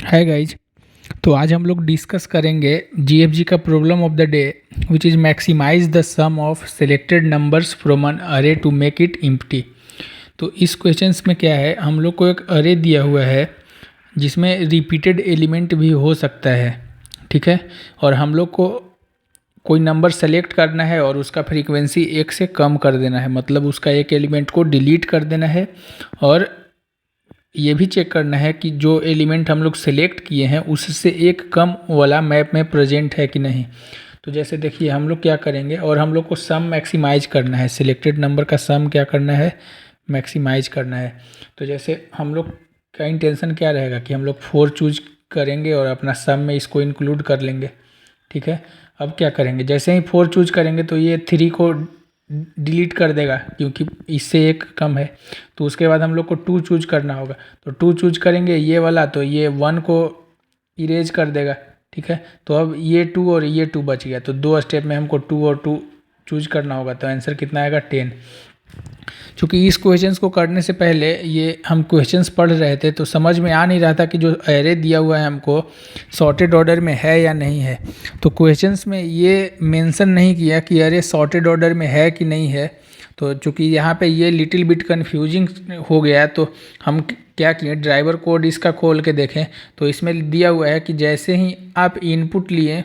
Hi guys. तो आज हम लोग डिस्कस करेंगे जीएफजी का problem of the day which is maximize the sum of selected numbers from an array to make it empty. तो इस क्वेश्चंस में क्या है, हम लोग को एक अरे दिया हुआ है जिसमें रिपीटेड एलिमेंट भी हो सकता है, ठीक है। और हम लोग को कोई नंबर सेलेक्ट करना है और उसका फ्रीक्वेंसी एक से कम कर देना है, मतलब उसका एक एलिमेंट को डिलीट कर देना है और ये भी चेक करना है कि जो एलिमेंट हम लोग सेलेक्ट किए हैं उससे एक कम वाला मैप में प्रेजेंट है कि नहीं। तो जैसे देखिए हम लोग क्या करेंगे, और हम लोग को सम मैक्सिमाइज करना है, सिलेक्टेड नंबर का सम क्या करना है, मैक्सिमाइज करना है। तो जैसे हम लोग का इंटेंशन क्या रहेगा कि हम लोग 4 चूज करेंगे और अपना सम में इसको इंक्लूड कर लेंगे, ठीक है। अब क्या करेंगे, जैसे ही 4 चूज करेंगे तो ये 3 को डिलीट कर देगा क्योंकि इससे एक कम है। तो उसके बाद हम लोग को 2 चूज करना होगा, तो 2 चूज करेंगे ये वाला, तो ये 1 को इरेज कर देगा, ठीक है। तो अब ये 2 और ये 2 बच गया, तो 2 स्टेप में हमको 2 और 2 चूज करना होगा, तो आंसर कितना आएगा 10। चूँकि इस क्वेश्चंस को करने से पहले ये हम क्वेश्चंस पढ़ रहे थे तो समझ में आ नहीं रहा था कि जो एरे दिया हुआ है हमको सॉर्टेड ऑर्डर में है या नहीं है। तो क्वेश्चंस में ये मेंशन नहीं किया कि अरे सॉर्टेड ऑर्डर में है कि नहीं है। तो चूँकि यहाँ पे ये लिटिल बिट कन्फ्यूजिंग हो गया है, तो हम क्या किए, ड्राइवर कोड इसका खोल के देखें तो इसमें दिया हुआ है कि जैसे ही आप इनपुट लिए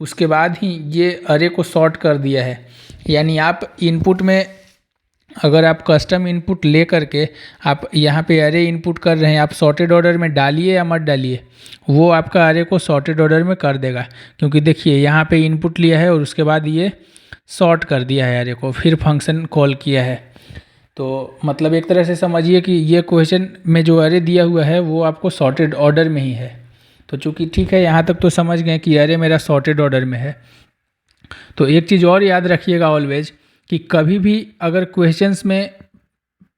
उसके बाद ही ये अरे को सॉर्ट कर दिया है। यानी आप इनपुट में अगर आप कस्टम इनपुट ले करके आप यहाँ पे अरे इनपुट कर रहे हैं, आप सॉर्टेड ऑर्डर में डालिए या मत डालिए, वो आपका अरे को सॉर्टेड ऑर्डर में कर देगा। क्योंकि देखिए यहाँ पे इनपुट लिया है और उसके बाद ये सॉर्ट कर दिया है अरे को, फिर फंक्शन कॉल किया है। तो मतलब एक तरह से समझिए कि ये क्वेश्चन में जो अरे दिया हुआ है वो आपको सॉर्टेड ऑर्डर में ही है। तो चूँकि ठीक है, यहाँ तक तो समझ गए कि अरे मेरा सॉर्टेड ऑर्डर में है। तो एक चीज़ और याद रखिएगा ऑलवेज कि कभी भी अगर क्वेश्चंस में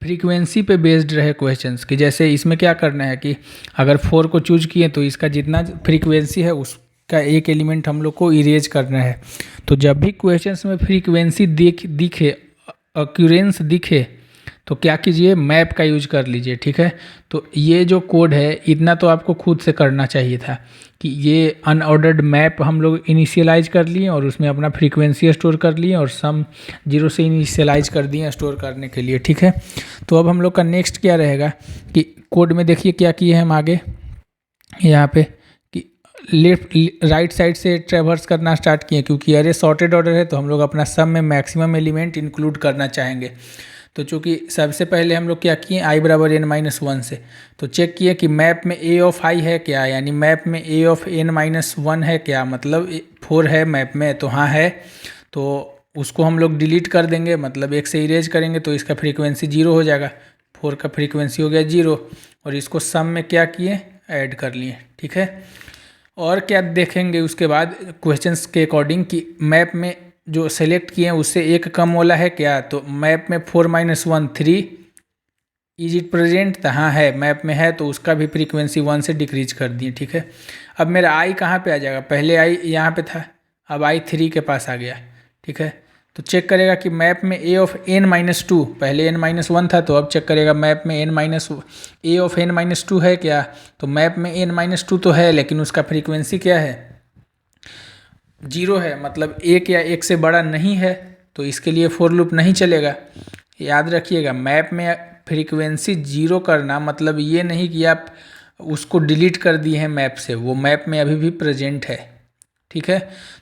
फ्रीक्वेंसी पे बेस्ड रहे क्वेश्चंस कि जैसे इसमें क्या करना है कि अगर 4 को चूज किए तो इसका जितना फ्रीक्वेंसी है उसका एक एलिमेंट हम लोग को इरेज करना है। तो जब भी क्वेश्चंस में फ्रीक्वेंसी दिखे, अक्यूरेंस दिखे, तो क्या कीजिए, मैप का यूज कर लीजिए, ठीक है। तो ये जो कोड है इतना तो आपको खुद से करना चाहिए था कि ये अनऑर्डर्ड मैप हम लोग इनिशियलाइज कर लिए और उसमें अपना फ्रीक्वेंसी स्टोर कर लिए और सम 0 से इनिशियलाइज कर दिए स्टोर करने के लिए, ठीक है। तो अब हम लोग का नेक्स्ट क्या रहेगा कि कोड में देखिए क्या किए हैं हम आगे यहाँ पे कि लेफ्ट राइट साइड से ट्रेवर्स करना स्टार्ट किए, क्योंकि अरे सॉर्टेड ऑर्डर है तो हम लोग अपना सम में मैक्सिमम एलिमेंट इंक्लूड करना चाहेंगे। तो चूँकि सबसे पहले हम लोग क्या किए, i बराबर n-1 से तो चेक किए कि मैप में a ऑफ i है क्या, यानी मैप में a ऑफ n-1 है क्या, मतलब 4 है मैप में, तो हाँ है। तो उसको हम लोग डिलीट कर देंगे, मतलब एक से इरेज करेंगे तो इसका फ्रीक्वेंसी 0 हो जाएगा, 4 का फ्रीक्वेंसी हो गया 0। और इसको सम में क्या किए, ऐड कर लिए, ठीक है। और क्या देखेंगे उसके बाद क्वेश्चंस के अकॉर्डिंग कि मैप में जो सेलेक्ट किए हैं उससे एक कम वाला है क्या। तो मैप में 4-1 3 इज इट प्रेजेंट, तो हाँ है, मैप में है, तो उसका भी फ्रीक्वेंसी 1 से डिक्रीज कर दिए, ठीक है। अब मेरा आई कहाँ पे आ जाएगा, पहले आई यहाँ पे था, अब आई 3 के पास आ गया, ठीक है। तो चेक करेगा कि मैप में a ऑफ n-2, पहले n-1 था, तो अब चेक करेगा मैप में a ऑफ n-2 है क्या। तो मैप में n-2 तो है लेकिन उसका फ्रीक्वेंसी क्या है, 0 है, मतलब 1 या 1 से बड़ा नहीं है, तो इसके लिए फॉर लूप नहीं चलेगा। याद रखिएगा, मैप में फ्रीक्वेंसी 0 करना मतलब ये नहीं कि आप उसको डिलीट कर दिए हैं मैप से, वो मैप में अभी भी प्रेजेंट है, ठीक है।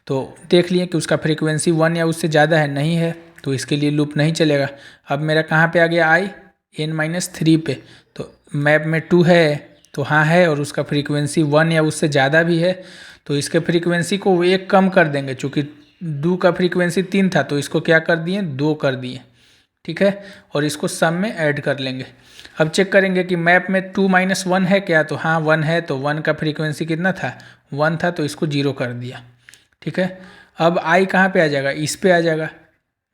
तो देख लिए कि उसका फ्रीक्वेंसी 1 या उससे ज़्यादा है, नहीं है, तो इसके लिए लूप नहीं चलेगा। अब मेरा कहाँ पे आ गया, आई n-3 पे, तो मैप में 2 है तो हाँ है, और उसका फ्रीक्वेंसी 1 या उससे ज़्यादा भी है, तो इसके फ्रीक्वेंसी को वो एक कम कर देंगे। चूँकि 2 का फ्रीक्वेंसी 3 था तो इसको क्या कर दिए, 2 कर दिए, ठीक है। और इसको सम में ऐड कर लेंगे। अब चेक करेंगे कि मैप में 2-1 है क्या, तो हाँ 1 है, तो 1 का फ्रीक्वेंसी कितना था, 1 था, तो इसको 0 कर दिया, ठीक है। अब आई कहाँ पे आ जाएगा, इस पे आ जाएगा,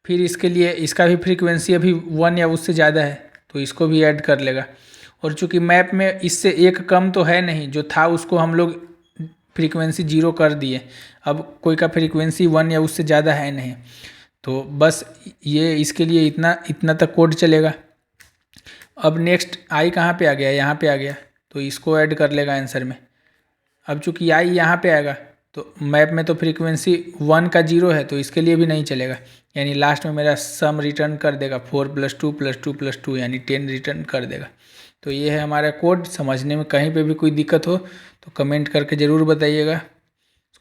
फिर इसके लिए इसका भी फ्रीक्वेंसी अभी 1 या उससे ज़्यादा है तो इसको भी ऐड कर लेगा। और चूँकि मैप में इससे एक कम तो है नहीं, जो था उसको हम लोग फ्रीक्वेंसी 0 कर दिए, अब कोई का फ्रीक्वेंसी 1 या उससे ज़्यादा है नहीं, तो बस ये इसके लिए इतना तक कोड चलेगा। अब नेक्स्ट आई कहाँ पे आ गया, यहाँ पे आ गया, तो इसको ऐड कर लेगा आंसर में, अब चूंकि आई यहाँ पे आएगा तो मैप में तो फ्रीक्वेंसी 1 का 0 है, तो इसके लिए भी नहीं चलेगा, यानी लास्ट में मेरा सम रिटर्न कर देगा 4 + 2 + 2 + 2 यानी 10 रिटर्न कर देगा। तो ये है हमारा कोड। समझने में कहीं पे भी कोई दिक्कत हो तो कमेंट करके ज़रूर बताइएगा।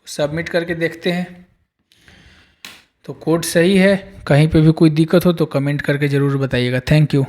सबमिट करके देखते हैं। तो कोड सही है, कहीं पे भी कोई दिक्कत हो तो कमेंट करके ज़रूर बताइएगा। Thank you.